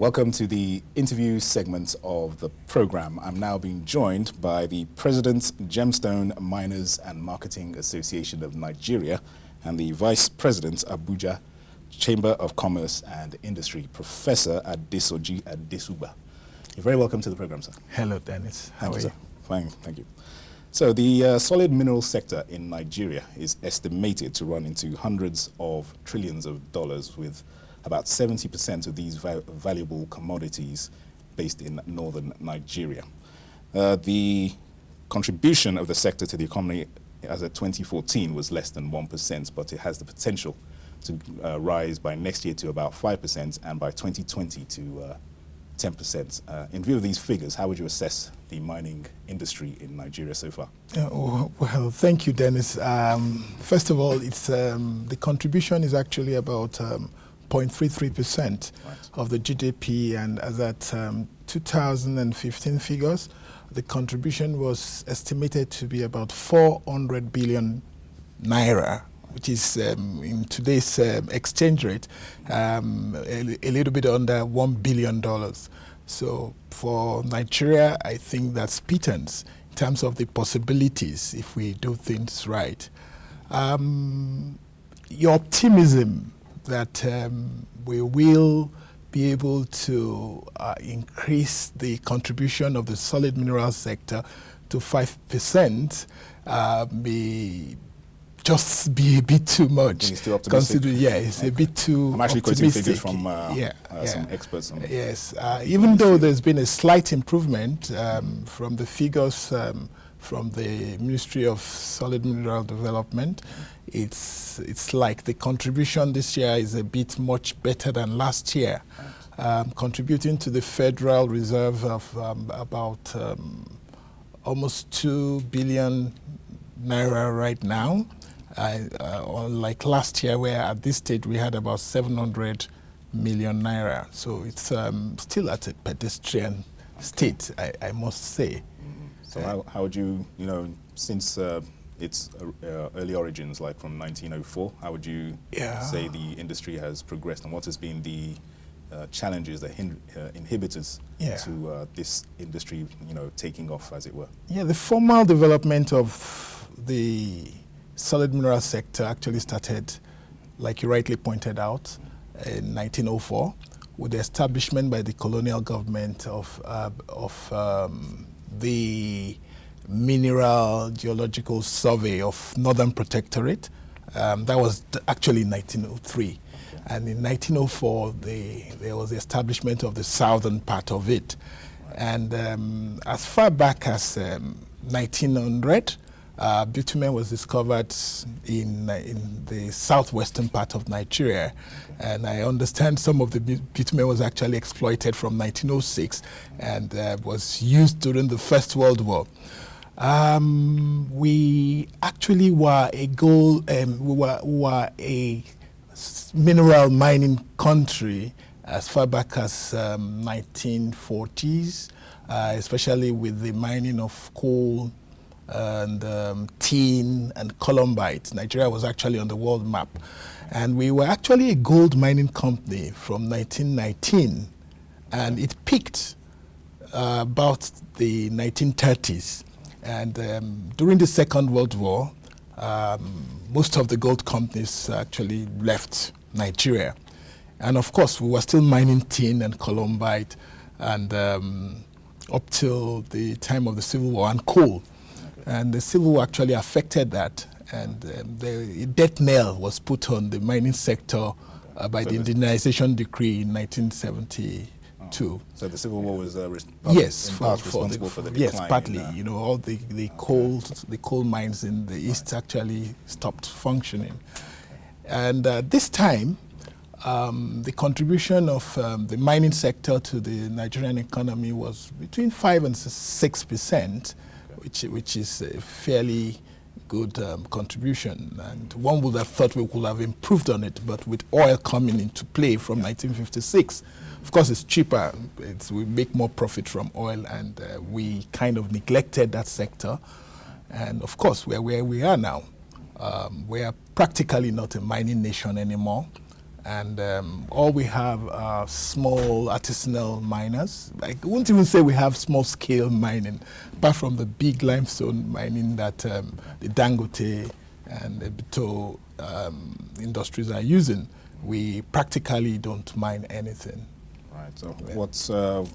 Welcome to the interview segment of the program. I'm now being joined by the President, Gemstone Miners and Marketing Association of Nigeria, and the Vice President, Abuja Chamber of Commerce and Industry, Professor Adesoji Adesugba. You're very welcome to the program, sir. Hello, Dennis. How are you? Fine, thank you. So the solid mineral sector in Nigeria is estimated to run into hundreds of trillions of dollars, with about 70% of these valuable commodities based in northern Nigeria. The contribution of the sector to the economy as of 2014 was less than 1%, but it has the potential to rise by next year to about 5% and by 2020 to 10%. In view of these figures, how would you assess the mining industry in Nigeria so far? Well, thank you, Dennis. First of all, it's the contribution is actually about 0.33% of the GDP, and as at 2015 figures, the contribution was estimated to be about 400 billion naira, which is in today's exchange rate, a little bit under $1 billion. So for Nigeria, I think that's pittance in terms of the possibilities if we do things right. Your optimism that we will be able to increase the contribution of the solid mineral sector to 5% may just be a bit too much. It's too optimistic. It's a bit too I'm actually optimistic. quoting figures from some experts on Yes, even though there's been a slight improvement from the figures from the Ministry of Solid Mineral Development, it's like the contribution this year is a bit much better than last year, contributing to the Federal Reserve of about almost 2 billion naira right now, unlike last year where at this stage we had about 700 million naira. So it's still at a pedestrian state, I must say. So how would you, since its early origins, like from 1904, how would you say the industry has progressed, and what has been the challenges, the inhibitors to this industry, taking off, as it were? Yeah, the formal development of the solid mineral sector actually started, like you rightly pointed out, in 1904, with the establishment by the colonial government of the Mineral Geological Survey of Northern Protectorate. That was actually in 1903. Okay. And in 1904, there was the establishment of the southern part of it. Right. And as far back as 1900, bitumen was discovered in the southwestern part of Nigeria. And I understand some of the bitumen was actually exploited from 1906 and was used during the First World War. We actually were a mineral mining country as far back as 1940s, especially with the mining of coal and tin and columbite. Nigeria was actually on the world map. And we were actually a gold mining company from 1919, and it peaked about the 1930s. And during the Second World War, most of the gold companies actually left Nigeria. And of course, we were still mining tin and columbite, and up till the time of the Civil War, and coal. And the Civil War actually affected that, and the death knell was put on the mining sector by the Indigenization Decree in 1972. So the Civil War was responsible for the decline. Yes, partly. All the coal mines in the east actually stopped functioning. And this time, the contribution of the mining sector to the Nigerian economy was between 5 and 6%, which is a fairly good contribution. And one would have thought we could have improved on it, but with oil coming into play from 1956, of course it's cheaper, we make more profit from oil, and we kind of neglected that sector. And of course, we're where we are now. We are practically not a mining nation anymore. And all we have are small artisanal miners. I wouldn't even say we have small-scale mining, apart from the big limestone mining that the Dangote and the Bito industries are using. We practically don't mine anything. Right. So what's, in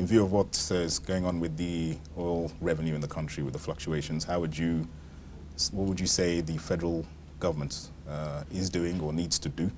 view of what is going on with the oil revenue in the country, with the fluctuations, what would you say the federal government is doing or needs to do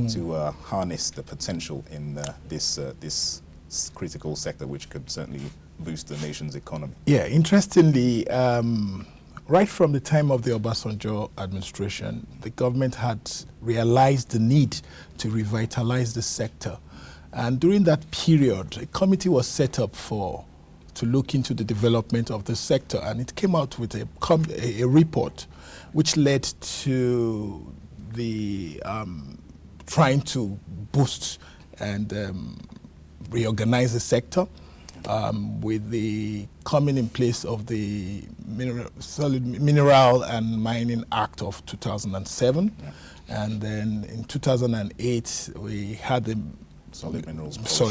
to harness the potential in this critical sector, which could certainly boost the nation's economy? Yeah, interestingly, right from the time of the Obasanjo administration, the government had realized the need to revitalize the sector. And during that period, a committee was set up to look into the development of the sector, and it came out with a report which led to the trying to boost and reorganize the sector with the coming in place of the Mineral and Mining Act of 2007. Yeah. And then in 2008, we had the Solid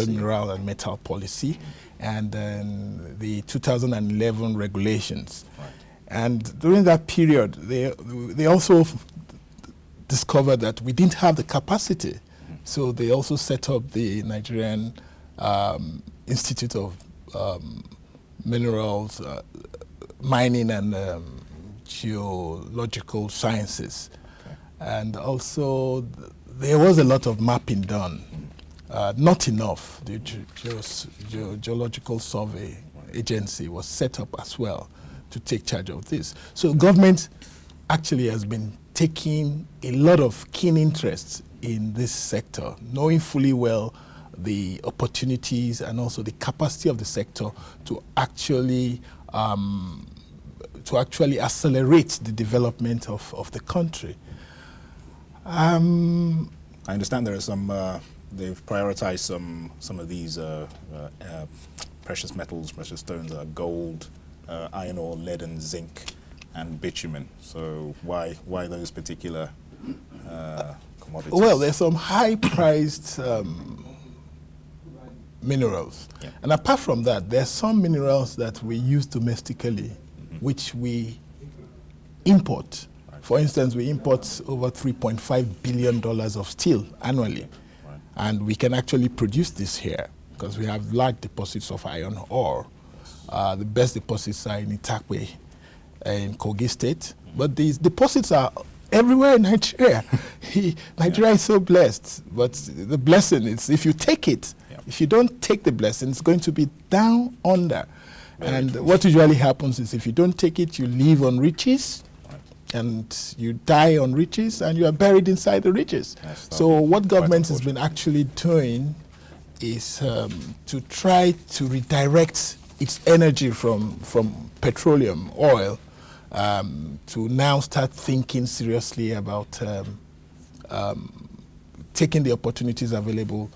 Mineral and Metal Policy, and then the 2011 regulations. Right. And during that period, they also discovered that we didn't have the capacity. So they also set up the Nigerian Institute of Minerals, Mining and Geological Sciences. Okay. And also there was a lot of mapping done. Not enough. The Geological Survey Agency was set up as well to take charge of this. So government actually has been taking a lot of keen interest in this sector, knowing fully well the opportunities and also the capacity of the sector to actually accelerate the development of the country. I understand there are some. They've prioritized some of these precious metals, precious stones, gold, iron ore, lead and zinc, and bitumen. So why those particular commodities? Well, there's some high-priced minerals. Yeah. And apart from that, there are some minerals that we use domestically, which we import. Right. For instance, we import over $3.5 billion of steel annually. Right. And we can actually produce this here because we have large deposits of iron ore. The best deposits are in Itakwe, in Kogi State. But these deposits are everywhere in Nigeria. Nigeria is so blessed. But the blessing is if you take it, if you don't take the blessing, it's going to be down under. And what usually happens is if you don't take it, you live on riches, and you die on riches, and you are buried inside the riches. So what government has been actually doing is to try to redirect its energy from petroleum, oil, to now start thinking seriously about taking the opportunities available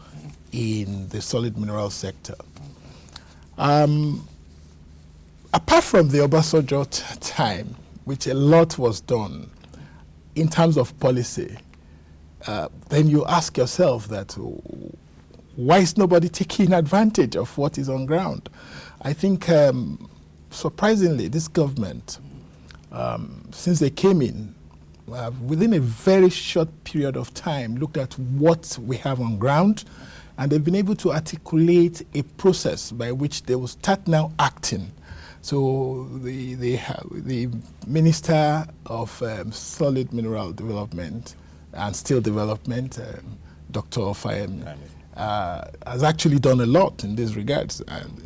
in the solid mineral sector. Apart from the Obasanjo time, which a lot was done in terms of policy, then you ask yourself that why is nobody taking advantage of what is on ground? I think, surprisingly, this government, since they came in, within a very short period of time, looked at what we have on ground, and they've been able to articulate a process by which they will start now acting. So the Minister of Solid Mineral Development and Steel Development, Dr. Ofayemi, has actually done a lot in these regards. And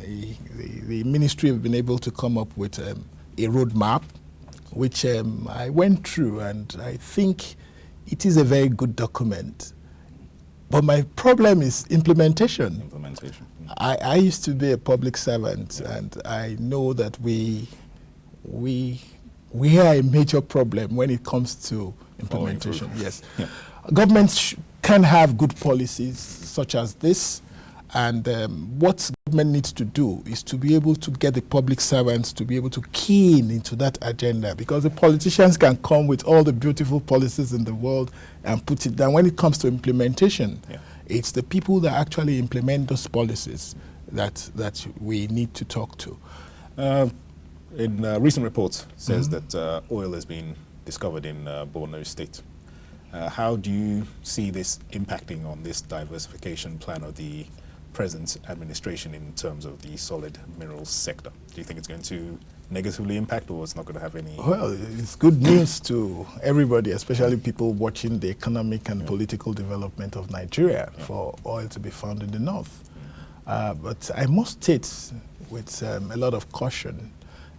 the ministry have been able to come up with a roadmap, which I went through, and I think it is a very good document. But my problem is implementation. I used to be a public servant, and I know that we are a major problem when it comes to implementation. Yes, governments can have good policies such as this, And what government needs to do is to be able to get the public servants to be able to key in into that agenda, because the politicians can come with all the beautiful policies in the world and put it down. When it comes to implementation, it's the people that actually implement those policies that we need to talk to. In recent reports, says that oil has been discovered in Borno State. How do you see this impacting on this diversification plan of the present administration in terms of the solid minerals sector? Do you think it's going to negatively impact, or it's not going to have any? Well, it's good news to everybody, especially people watching the economic and political development of Nigeria, for oil to be found in the north. But I must state with a lot of caution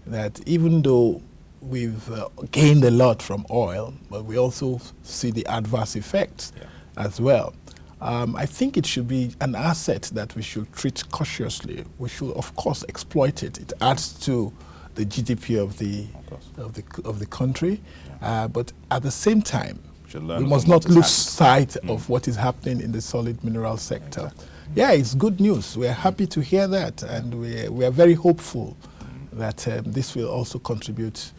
that even though we've gained a lot from oil, but we also see the adverse effects as well. I think it should be an asset that we should treat cautiously. We should, of course, exploit it. It adds to the GDP of the country, but at the same time, we must not lose sight of what is happening in the solid mineral sector. Exactly. Yeah, it's good news. We are happy to hear that, and we are very hopeful that this will also contribute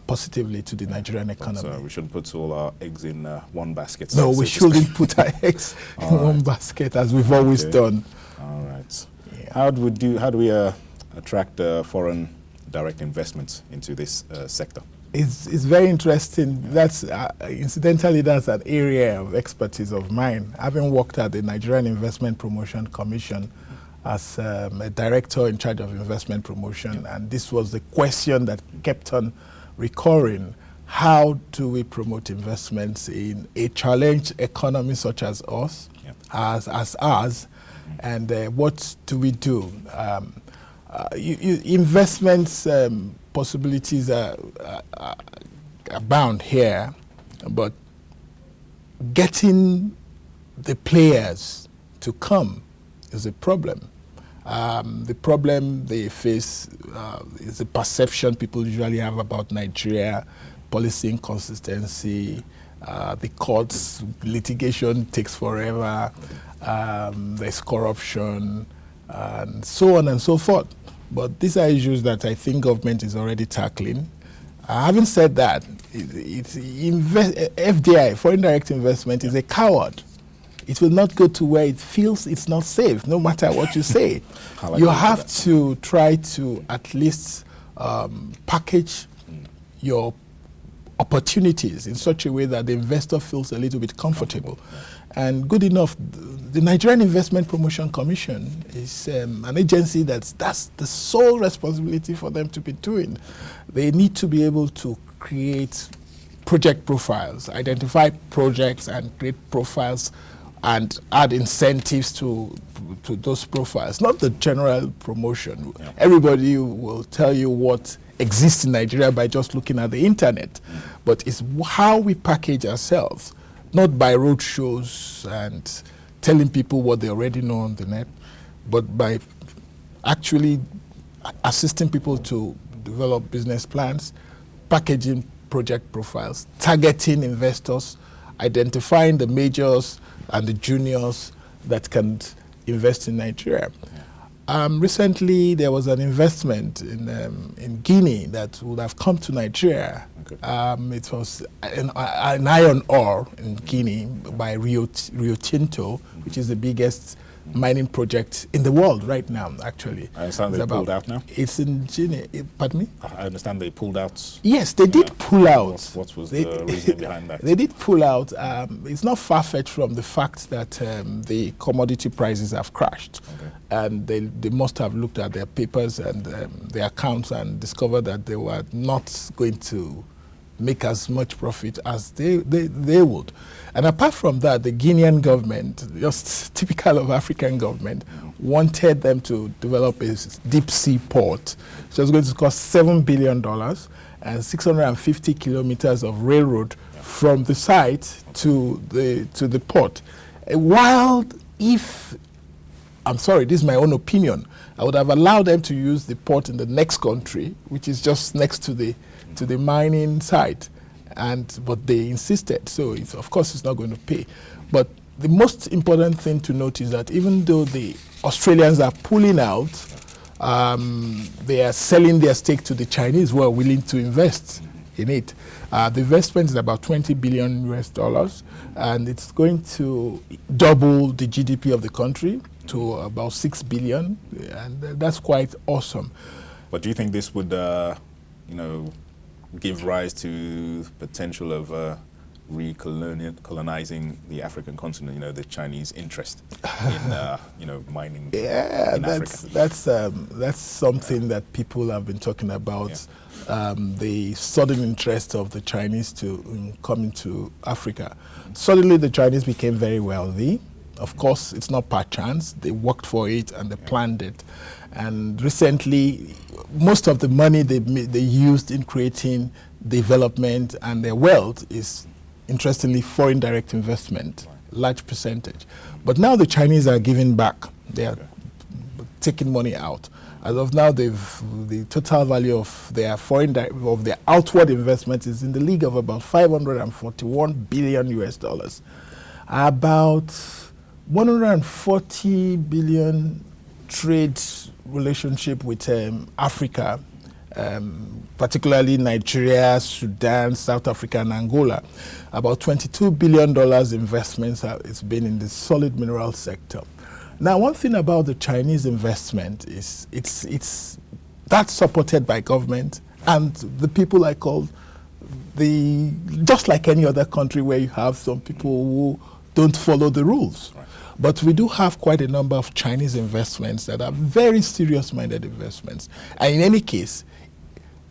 positively to the Nigerian economy. So we shouldn't put all our eggs in one basket. No, we shouldn't put our eggs in one basket, as we've always done. All right. Yeah. How do we attract foreign direct investments into this sector? It's very interesting. That's incidentally, that's an area of expertise of mine. Having worked at the Nigerian Investment Promotion Commission as a director in charge of investment promotion, and this was the question that kept on recurring. How do we promote investments in a challenged economy such as us, as ours, and what do we do? Investments possibilities are abound here, but getting the players to come is a problem. The problem they face is the perception people usually have about Nigeria, policy inconsistency, the courts, litigation takes forever, there's corruption, and so on and so forth. But these are issues that I think government is already tackling. Having said that, FDI, foreign direct investment, is a coward. It will not go to where it feels it's not safe, no matter what you say. You have to try to at least package your opportunities in such a way that the investor feels a little bit comfortable. And good enough, the Nigerian Investment Promotion Commission is an agency that's the sole responsibility for them to be doing. They need to be able to create project profiles, identify projects and create profiles and add incentives to those profiles, not the general promotion. Everybody will tell you what exists in Nigeria by just looking at the internet, but it's how we package ourselves, not by road shows and telling people what they already know on the net, but by actually assisting people to develop business plans, packaging project profiles, targeting investors, identifying the majors and the juniors that can invest in Nigeria. Recently, there was an investment in Guinea that would have come to Nigeria. It was an iron ore in Guinea by Rio Tinto, which is the biggest mining project in the world right now, actually. I understand they pulled out now? It's in Guinea. Pardon me? I understand they pulled out. Yes, they did pull out. What was the reason behind that? They did pull out. It's not far-fetched from the fact that the commodity prices have crashed. And they must have looked at their papers and their accounts and discovered that they were not going to make as much profit as they would. And apart from that, the Guinean government, just typical of African government, wanted them to develop a deep sea port. So it's going to cost $7 billion and 650 kilometers of railroad from the site to the port. While I'm sorry, this is my own opinion, I would have allowed them to use the port in the next country, which is just next to the mining site, but they insisted. So of course it's not going to pay. But the most important thing to note is that even though the Australians are pulling out, they are selling their stake to the Chinese who are willing to invest in it. The investment is about $20 billion US, and it's going to double the GDP of the country to about 6 billion, and that's quite awesome. But do you think this would, give rise to potential of recolonizing the African continent? The Chinese interest in, mining in Africa. That's something that people have been talking about. Yeah. The sudden interest of the Chinese to come into Africa. Suddenly, the Chinese became very wealthy. Of course, it's not by chance. They worked for it and they planned it. And recently, most of the money they used in creating development and their wealth is, interestingly, foreign direct investment, large percentage. But now the Chinese are giving back. They are taking money out. As of now, the total value of their of their outward investment is in the league of about $541 billion US. About 140 billion trade relationship with Africa, particularly Nigeria, Sudan, South Africa, and Angola. About $22 billion investments it's been in the solid mineral sector. Now, one thing about the Chinese investment is that's supported by government, and the people are called just like any other country where you have some people who don't follow the rules. Right. But we do have quite a number of Chinese investments that are very serious-minded investments. And in any case,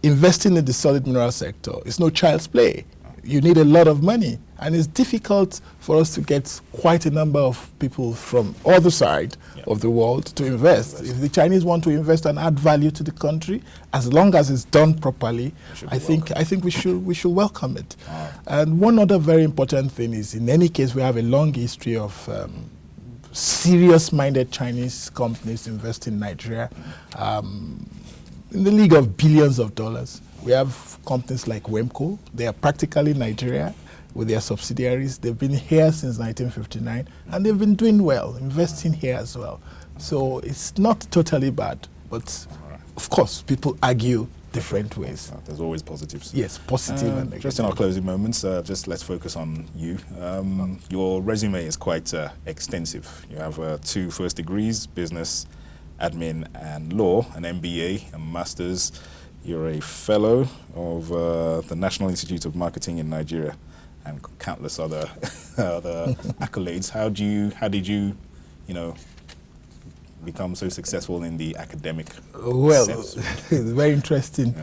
investing in the solid mineral sector is no child's play. You need a lot of money, and it's difficult for us to get quite a number of people from other side of the world to invest. If the Chinese want to invest and add value to the country, as long as it's done properly, I think we should welcome it. And one other very important thing is, in any case, we have a long history of serious-minded Chinese companies invest in Nigeria in the league of billions of dollars. We have companies like Wemco. They are practically Nigeria with their subsidiaries. They've been here since 1959, and they've been doing well, investing here as well. So it's not totally bad, but of course, people argue different ways. There's always positives. Yes, positive and negative. Just in our closing moments, just let's focus on you. Your resume is quite extensive. You have 2 first degrees, business, admin, and law, an MBA, a master's. You're a fellow of the National Institute of Marketing in Nigeria, and countless other accolades. How did you become so successful in the academic sense? It's very interesting.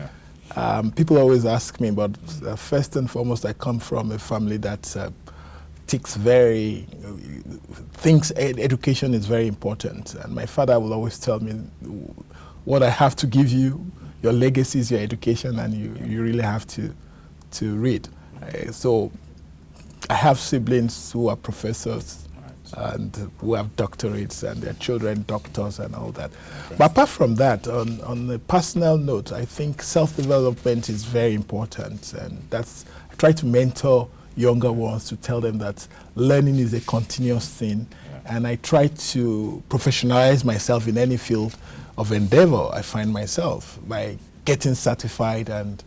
Yeah. People always ask me, but first and foremost, I come from a family that thinks education is very important. And my father will always tell me, what I have to give you, your legacy is your education, and you really have to read. So I have siblings who are professors and who have doctorates, and their children doctors and all that. Okay. But apart from that, on a personal note, I think self-development is very important, and I try to mentor younger ones to tell them that learning is a continuous thing, and I try to professionalize myself in any field of endeavor I find myself by getting certified and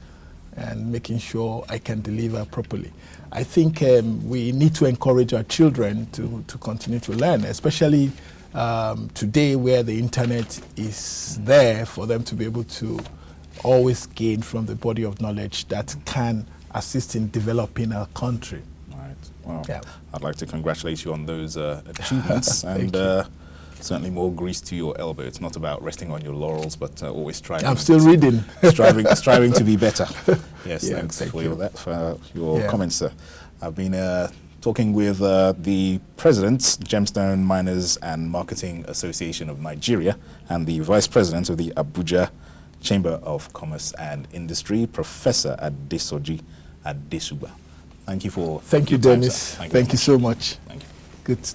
making sure I can deliver properly. I think we need to encourage our children to continue to learn, especially today where the internet is there for them to be able to always gain from the body of knowledge that can assist in developing our country. Right. Well, I'd like to congratulate you on those achievements and certainly more grease to your elbow. It's not about resting on your laurels, but always striving. I'm still reading. striving to be better. Yes, thanks for your comments, sir. I've been talking with the President, Gemstone Miners and Marketing Association of Nigeria, and the Vice President of the Abuja Chamber of Commerce and Industry, Professor Adesoji Adesugba. Thank you for Thank you, Dennis. Thank you so much. Thank you. Good.